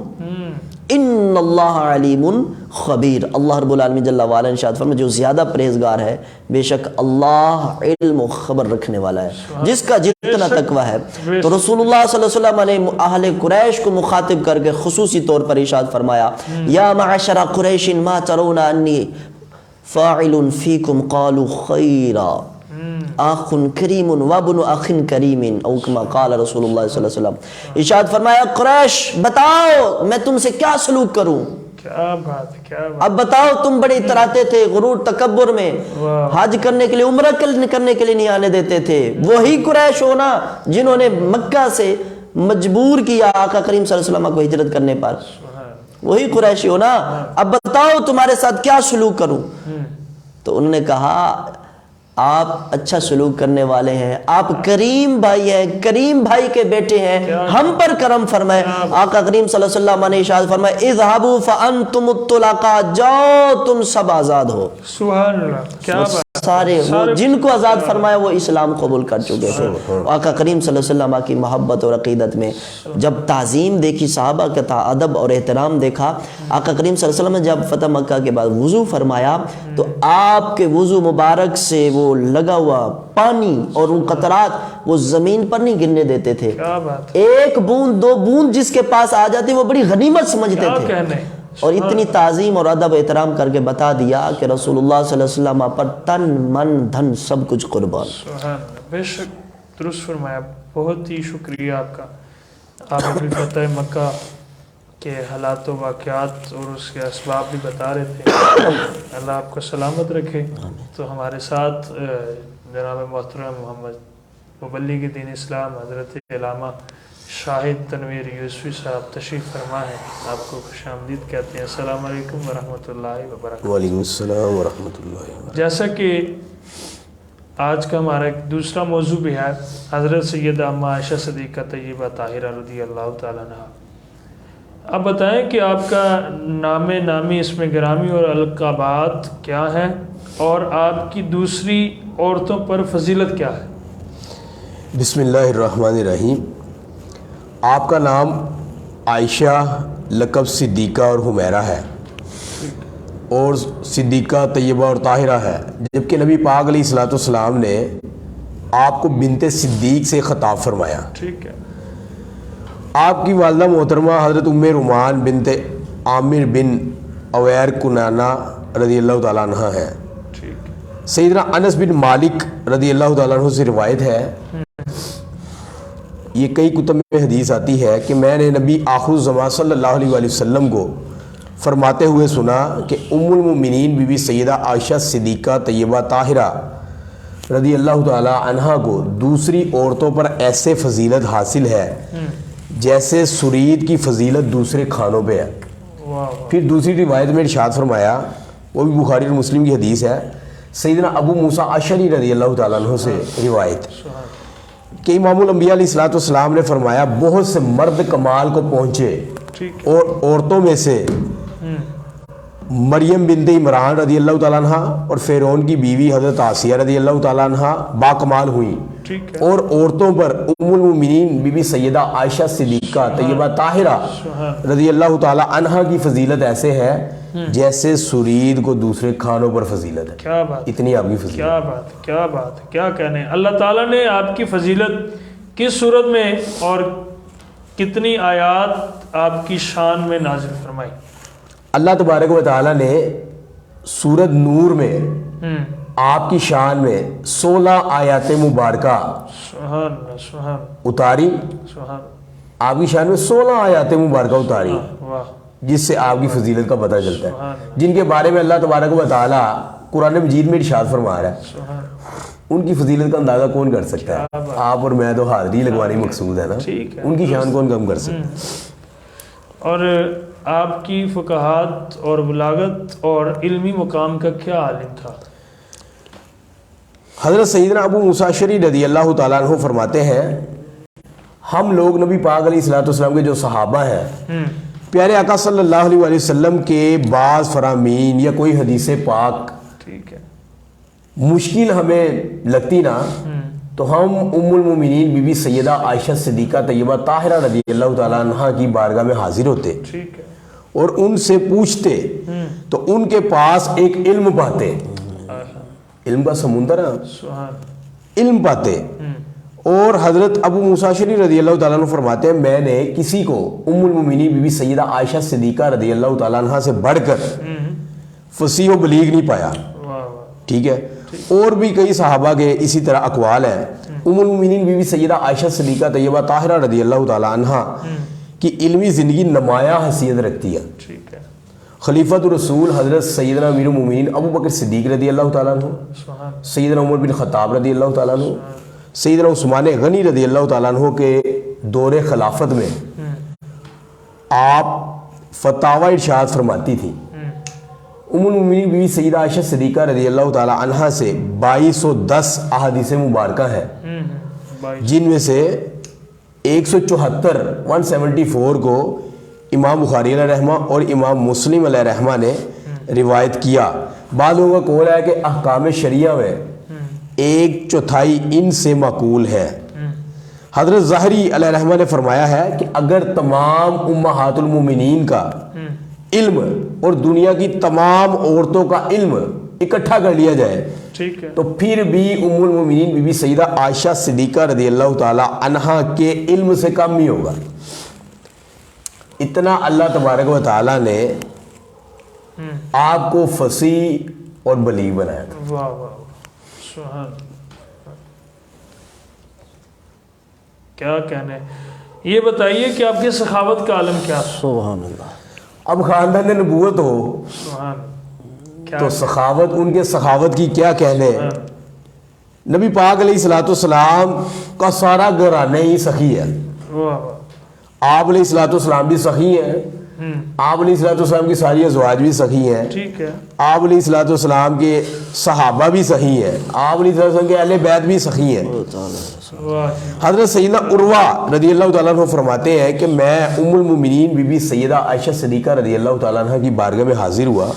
ان اللہ علیم خبیر۔ اللہ رب العالمین جل وعلا نے ارشاد فرمایا جو زیادہ پرہیزگار ہے بے شک اللہ علم و خبر رکھنے والا ہے، جس کا جتنا تقوی ہے۔ تو رسول اللہ صلی اللہ علیہ وسلم نے اہل قریش کو مخاطب کر کے خصوصی طور پر ارشاد فرمایا یا معشر قریش ما ترون انی فاعل فیکم قالوا خیرا آخ کریم وابن اخ کریم او کما قال رسول اللہ صلی اللہ علیہ وسلم۔ ارشاد فرمایا قریش بتاؤ میں تم سے کیا سلوک کروں؟ کیا بات ہے، کیا بات! اب بتاؤ تم بڑے اتراتے تھے غرور تکبر میں، حج کرنے کے لیے عمرہ کرنے کے لیے نہیں آنے دیتے تھے، وہی قریش ہونا جنہوں نے مکہ سے مجبور کیا آقا کریم صلی اللہ علیہ وسلم کو ہجرت کرنے پر، وہی قریشی ہو نا، اب بتاؤ تمہارے ساتھ کیا سلوک کروں؟ تو انہوں نے کہا آپ اچھا سلوک کرنے والے ہیں، آپ کریم بھائی ہیں، کریم بھائی کے بیٹے ہیں، ہم پر کرم فرمائے۔ آقا کریم صلی اللہ علیہ وسلم نے ارشاد فرمایا اذهبوا فانتم الطلقاء، جاؤ تم سب آزاد ہو۔ سبحان اللہ، کیا بات، سارے وہ جن کو آزاد فرمایا وہ اسلام قبول کر چکے تھے۔ آقا کریم صلی اللہ علیہ وسلم کی محبت اور عقیدت میں جب تعظیم دیکھی، صحابہ کا ادب اور احترام دیکھا، آقا کریم صلی اللہ علیہ وسلم نے جب فتح مکہ کے بعد وضو فرمایا تو آپ کے وضو مبارک سے وہ لگا ہوا پانی اور ان قطرات وہ زمین پر نہیں گرنے دیتے تھے، ایک بوند دو بوند جس کے پاس آ جاتی وہ بڑی غنیمت سمجھتے تھے، اور اتنی تعظیم اور ادب احترام کر کے بتا دیا کہ رسول اللہ صلی اللہ علیہ وسلم پر تن من دھن سب کچھ قربان۔ سبحان اللہ، بے شک درست فرمایا، بہت ہی شکریہ آپ کا۔ آپ ابھی فتح مکہ کے حالات و واقعات اور اس کے اسباب بھی بتا رہے تھے، اللہ آپ کو سلامت رکھے۔ تو ہمارے ساتھ جناب محترم محمد مبلغ دین اسلام حضرت علامہ شاہد تنویر یوسفی صاحب تشریف فرما ہے، آپ کو خوش آمدید کہتے ہیں۔ السلام علیکم ورحمۃ اللہ وبرکاتہ۔ وعلیکم السلام ورحمۃ اللہ وبرکاتہ۔ جیسا کہ آج کا ہمارا ایک دوسرا موضوع بھی ہے حضرت سیدہ اما عائشہ صدیقہ طیبہ طاہرہ رضی اللہ تعالیٰ عنہا۔ اب بتائیں کہ آپ کا نام نامی اسم گرامی اور القابات کیا ہیں، اور آپ کی دوسری عورتوں پر فضیلت کیا ہے؟ بسم اللہ الرحمن الرحیم۔ آپ کا نام عائشہ لقب صدیقہ اور حمیرہ ہے، اور صدیقہ طیبہ اور طاہرہ ہے، جبکہ نبی پاک علیہ الصلوۃ والسلام نے آپ کو بنت صدیق سے خطاب فرمایا۔ ٹھیک ہے۔ آپ کی والدہ محترمہ حضرت ام رومان بنت عامر بن اویر کنانہ رضی اللہ تعالیٰ عنہ ہے۔ سیدنا انس بن مالک رضی اللہ تعالیٰ عنہ سے روایت ہے، یہ کئی کتب میں حدیث آتی ہے کہ میں نے نبی آخر الزمان صلی اللہ علیہ وآلہ وسلم کو فرماتے ہوئے سنا کہ ام المؤمنین بی بی سیدہ عائشہ صدیقہ طیبہ طاہرہ رضی اللہ تعالی عنہا کو دوسری عورتوں پر ایسے فضیلت حاصل ہے جیسے سرید کی فضیلت دوسرے کھانوں پہ ہے۔ پھر دوسری روایت میں ارشاد فرمایا، وہ بھی بخاری اور مسلم کی حدیث ہے، سیدنا ابو موسیٰ اشعری رضی اللہ تعالیٰ عنہ سے روایت کہ امام الانبیاء علیہ الصلوۃ والسلام نے فرمایا بہت سے مرد کمال کو پہنچے، اور عورتوں میں سے مریم بنت عمران رضی اللہ تعالیٰ عنہ اور فرعون کی بیوی حضرت آسیہ رضی اللہ تعالیٰ عنہ باکمال ہوئیں، اور عورتوں پر ام المؤمنین بی بی سیدہ عائشہ صدیقہ طیبہ طاہرہ رضی اللہ تعالیٰ عنہ کی فضیلت ایسے ہے جیسے سرید کو دوسرے کھانوں پر فضیلت ہے۔ کیا بات، اتنی آپ کی فضیلت، کیا بات، کیا بات، کیا کہنے۔ اللہ تعالیٰ نے آپ کی فضیلت کس صورت میں اور کتنی آیات آپ کی شان میں نازل فرمائی؟ اللہ تبارک و تعالیٰ نے سورۃ نور میں آپ کی شان میں 16 آیات مبارکہ اتاری، آپ کی شان میں 16 آیات مبارکہ اتاری، جس سے آپ کی فضیلت کا پتہ چلتا ہے، جن کے بارے میں اللہ تبارک و تعالیٰ قرآن مجید میں ارشاد فرما رہا ہے۔ ان کی فضیلت کا اندازہ کون کر سکتا ہے؟ آپ اور میں تو حاضری لگوانی مقصود ہے نا، ان کی شان کون کم کر سکتا ہے؟ اور آپ کی فقاہت اور بلاغت اور علمی مقام کا کیا عالم تھا؟ حضرت سیدنا ابو موسیٰ اشعری رضی اللہ تعالیٰ عنہ فرماتے ہیں، ہم لوگ نبی پاک علیہ الصلوۃ والسلام کے جو صحابہ ہیں، پیارے آقا صلی اللہ علیہ وآلہ وسلم کے بعض فرامین یا کوئی حدیث پاک مشکل ہمیں لگتی نا، تو ہم ام المؤمنین بی بی سیدہ عائشہ صدیقہ طیبہ طاہرہ رضی اللہ تعالیٰ عنہ کی بارگاہ میں حاضر ہوتے اور ان سے پوچھتے، تو ان کے پاس ایک علم پاتے، علم کا سمندر ہے، علم پاتے۔ اور حضرت ابو موسیٰ اشعری رضی اللہ تعالیٰ عنہ فرماتے ہیں میں نے کسی کو ام المؤمنین بی بی سیدہ عائشہ صدیقہ رضی اللہ تعالیٰ عنہ سے بڑھ کر فصیح و بلیغ نہیں پایا۔ ٹھیک ہے، اور بھی کئی صحابہ کے اسی طرح اقوال ہیں۔ ام المؤمنین بی بی سیدہ عائشہ صدیقہ طیبہ طاہرہ رضی اللہ تعالیٰ عنہ کی علمی زندگی نمایاں حیثیت رکھتی ہے۔ خلیفۃ الرسول حضرت سیدنا امیر المؤمنین ابو بکر صدیق رضی اللہ تعالیٰ عنہ، سیدنا عمر بن خطاب رضی اللہ تعالیٰ عنہ، سیدنا عثمان غنی رضی اللہ تعالیٰ عنہ کے دور خلافت میں آپ فتاوی ارشاد فرماتی تھی. ام المومنین بیوی سیدہ عائشہ صدیقہ رضی اللہ تعالی عنہا سے 2210 احادیث مبارکہ ہیں، جن میں سے 174 کو امام بخاری علیہ رحمہ اور امام مسلم علیہ رحمہ نے روایت کیا. بعض لوگوں کا قول ہے کہ احکام شریعہ میں 1/4 ان سے معقول ہے. حضرت ظاہری علیہ رحمہ نے فرمایا ہے کہ اگر تمام امہات المومنین کا علم اور دنیا کی تمام عورتوں کا علم اکٹھا کر لیا جائے تو پھر بھی ام المومنین بی بی سیدہ عائشہ صدیقہ رضی اللہ تعالی عنہا کے علم سے کم ہی ہوگا. اتنا اللہ تبارک و تعالی نے آپ کو فصیح اور بلیغ بنایا تھا. واہ واہ سبحان، کیا کہنے. یہ بتائیے کہ آپ کی سخاوت کا عالم کیا ہے؟ سبحان اللہ. اب خاندان نبوت ہو سبحان، کیا تو سخاوت، ان کے سخاوت کی کیا کہنے. نبی پاک علیہ الصلوۃ والسلام کا سارا گھرانہ ہی سخی ہے. واہ واہ. آپ علیہ الصلوۃ والسلام بھی سخی ہیں، آپ علیہ الصلوۃ والسلام کی ساری ازواج بھی سخی ہیں، ٹھیک ہے. آپ علیہ الصلوۃ والسلام کے صحابہ بھی سخی ہیں، آپ علیہ الصلوۃ والسلام کے اہل بیت بھی سخی ہیں. واہ. حضرت سیدنا عروہ رضی اللہ تعالیٰ عنہ فرماتے ہیں کہ میں ام المومنین بی بی سیدہ عائشہ صدیقہ رضی اللہ تعالیٰ عنہ کی بارگاہ میں حاضر ہوا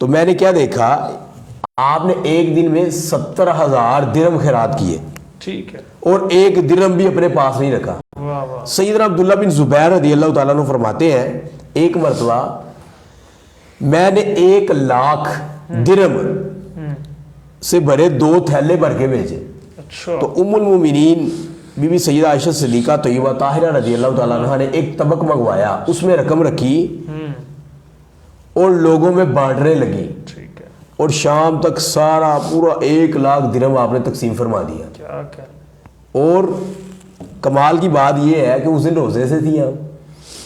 تو میں نے کیا دیکھا، آپ نے ایک دن میں 70,000 درہم خیرات کیے، ٹھیک ہے. اور ایک درہم بھی اپنے پاس نہیں رکھا. واہ واہ. سیدنا عبداللہ بن زبیر رضی اللہ تعالیٰ عنہ فرماتے ہیں ایک مرتبہ میں نے 1,00,000 درہم سے بھرے 2 تھیلے بھر کے بھیجے. اچھا. تو ام المومنین بی بی سیدہ عائشہ صدیقہ طیبہ طاہرہ رضی اللہ تعالیٰ عنہ نے ایک طبق منگوایا، اس میں رقم رکھی اور لوگوں میں بانٹنے لگی، ٹھیک ہے. اور شام تک سارا پورا 1,00,000 درہم آپ نے تقسیم فرما دیا. کیا کہ اور کمال کی بات یہ ہے کہ اس دن روزے سے تھی آپ.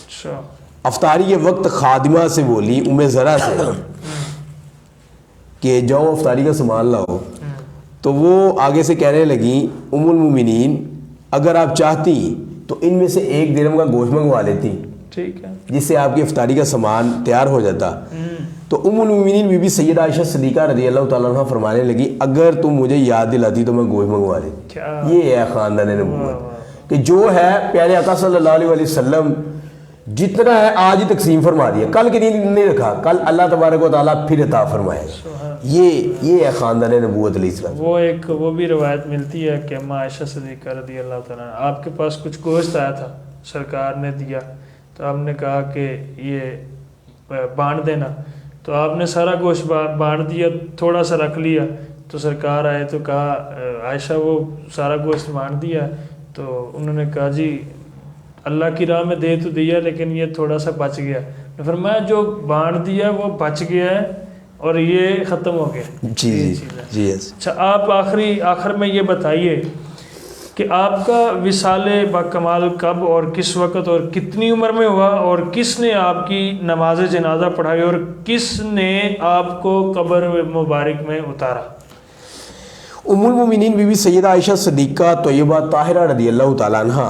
اچھا. افطاری کے وقت خادمہ سے بولی ام زرع سے کہ جاؤ افطاری کا سامان لاؤ. تو وہ آگے سے کہنے لگی ام المومنین اگر آپ چاہتی تو ان میں سے 1 درہم کا گوشت منگوا لیتی، ٹھیک ہے. جس سے آپ کی افطاری کا سامان تیار ہو جاتا. تو ام المومنین بی بی سیدہ عائشہ صدیقہ رضی اللہ تعالیٰ عنہ فرمانے لگی اگر تم مجھے یاد دلاتی تو میں گوشت منگوا لیتی. کیا یہ ہے خاندان نبوت کہ جو ہے پیارے آقا صلی اللہ علیہ وسلم جتنا ہے آج ہی تقسیم فرما دیا، کل کے دن نہیں رکھا، کل اللہ تبارک و تعالیٰ پھر عطا فرمائے. یہ ہے خاندان نبوت علیہ السلام. وہ بھی روایت ملتی ہے کہ اما عائشہ صدیقہ رضی اللہ تعالیٰ عنہ آپ کے پاس کچھ گوشت آیا تھا، سرکار نے دیا تو آپ نے کہا کہ یہ بانٹ دینا، تو آپ نے سارا گوشت بانٹ دیا، تھوڑا سا رکھ لیا. تو سرکار آئے تو کہا عائشہ وہ سارا گوشت بانٹ دیا. تو انہوں نے کہا جی اللہ کی راہ میں دے تو دیا لیکن یہ تھوڑا سا بچ گیا. فرمایا جو بانٹ دیا وہ بچ گیا ہے اور یہ ختم ہو گیا. جی. اچھا آپ آخر میں یہ بتائیے کہ آپ کا وصال باکمال کب اور کس وقت اور کتنی عمر میں ہوا، اور کس نے آپ کی نماز جنازہ پڑھائی اور کس نے آپ کو قبر مبارک میں اتارا. ام المومنین بی بی سیدہ عائشہ صدیقہ طیبہ طاہرہ رضی اللہ تعالیٰ عنہ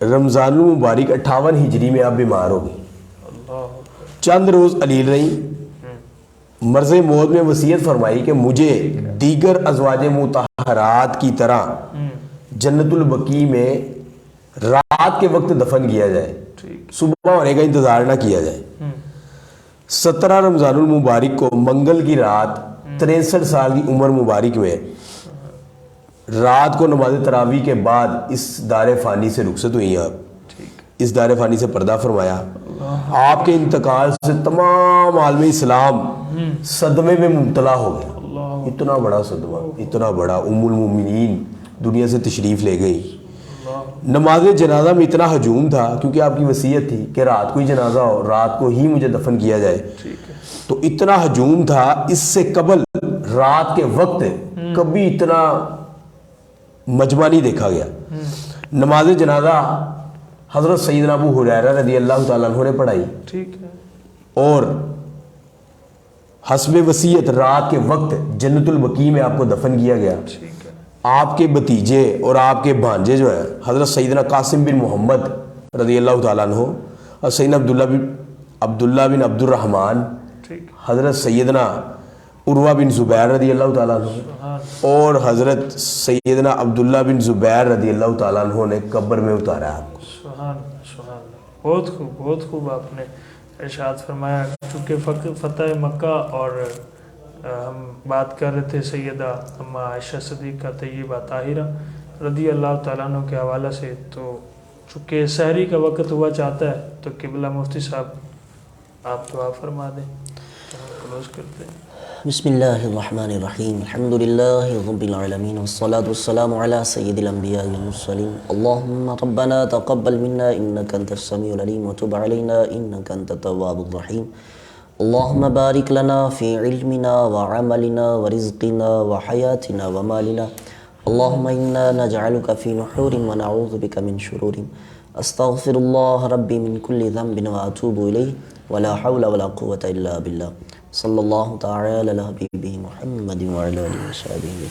رمضان المبارک 58 ہجری میں آپ بیمار ہو گئی. چند روز علیل رہی، مرض موت میں وصیت فرمائی کہ مجھے دیگر ازواج مطہرات کی طرح جنت البقیع میں رات کے وقت دفن کیا جائے، صبح ہونے کا انتظار نہ کیا جائے. 17 رمضان المبارک کو منگل کی رات 63 سال کی عمر مبارک میں رات کو نماز تراویح کے بعد اس دار فانی سے رخصت ہوئی. آپ اس دار فانی سے پردہ فرمایا. آپ کے انتقال سے تمام عالم اسلام صدمے میں مبتلا ہو گیا. اتنا بڑا صدمہ، اتنا بڑا. ام المومنین دنیا سے تشریف لے گئی. نماز جنازہ میں اتنا ہجوم تھا کیونکہ آپ کی وصیت تھی کہ رات کو ہی جنازہ ہو، رات کو ہی مجھے دفن کیا جائے. تو اتنا ہجوم تھا، اس سے قبل رات کے وقت کبھی اتنا مجمع نہیں دیکھا گیا. نماز جنازہ حضرت سیدنا ابو ہریرہ رضی اللہ تعالیٰ عنہ نے پڑھائی، ٹھیک ہے. اور حسب وصیت رات کے وقت جنت البقیع میں آپ کو دفن کیا گیا. آپ کے بھتیجے اور آپ کے بھانجے جو ہیں حضرت سیدنا قاسم بن محمد رضی اللہ تعالیٰ عنہ، سیدنا عبداللہ بن عبد الرحمن، ٹھیک، حضرت سیدنا عروہ بن زبیر رضی اللہ تعالیٰ عنہ اور حضرت سیدنا عبداللہ بن زبیر رضی اللہ تعالیٰ عنہ نے قبر میں اتارا ہے آپ کو۔ سبحان اللہ، بہت خوب، بہت خوب آپ نے ارشاد فرمایا۔ چونکہ فتح مکہ اور ہم بات کر رہے تھے سیدہ اما عائشہ صدیقہ طیبہ طاہرہ رضی اللہ تعالیٰ عنہ کے حوالہ سے، تو چونکہ سحری کا وقت ہوا چاہتا ہے تو قبلہ مفتی صاحب آپ دعا فرما دیں تو ہم کلوز کرتے ہیں۔ بسم اللہ الرحمن الرحیم، الحمدللہ رب العالمین والصلاة والسلام علی سید الانبیاء والمرسلین، اللہم ربنا تقبل منا انکا انت السمیع العلیم وتب علینا انکا انت التواب الرحیم، اللہم بارک لنا فی علمنا وعملنا ورزقنا وحیاتنا ومالنا، اللہم انا نجعلک فی نحور ونعوذ بک من شرور، استغفر اللہ ربی من کل ذنب واتوب الیہ ولا حول ولا قوة الا باللہ، صلی اللہ تعالی علی حبیبہ محمد وعلی آلہ وصحبہ۔